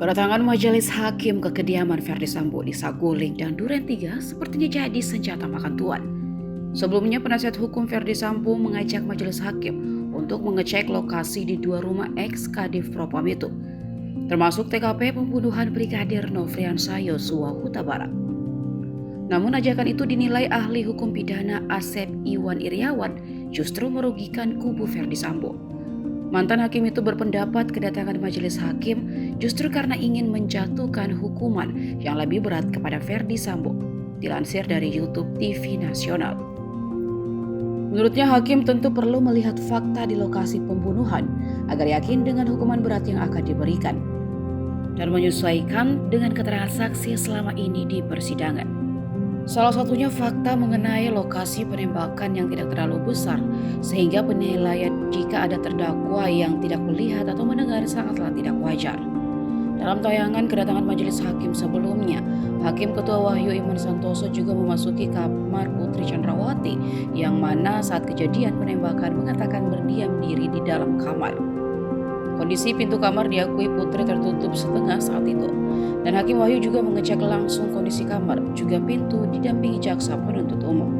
Kedatangan majelis hakim ke kediaman Ferdy Sambo di Saguling dan Duren 3 sepertinya jadi senjata makan tuan. Sebelumnya, penasihat hukum Ferdy Sambo mengajak majelis hakim untuk mengecek lokasi di dua rumah ex-Kadif Propam itu, termasuk TKP pembunuhan Brigadir Nofriansah Yosua Huta Barat. Namun ajakan itu dinilai ahli hukum pidana Asep Iwan Iriawan justru merugikan kubu Ferdy Sambo. Mantan hakim itu berpendapat kedatangan majelis hakim justru karena ingin menjatuhkan hukuman yang lebih berat kepada Ferdy Sambo, dilansir dari YouTube TV Nasional. Menurutnya, hakim tentu perlu melihat fakta di lokasi pembunuhan agar yakin dengan hukuman berat yang akan diberikan dan menyesuaikan dengan keterangan saksi selama ini di persidangan. Salah satunya fakta mengenai lokasi penembakan yang tidak terlalu besar, sehingga penilaian jika ada terdakwa yang tidak melihat atau mendengar sangatlah tidak wajar. Dalam tayangan kedatangan majelis hakim sebelumnya, Hakim Ketua Wahyu Iman Santoso juga memasuki kamar Putri Chandrawati yang mana saat kejadian penembakan mengatakan berdiam diri di dalam kamar. Kondisi pintu kamar diakui Putri tertutup setengah saat itu. Dan Hakim Wahyu juga mengecek langsung kondisi kamar, juga pintu didampingi jaksa penuntut umum.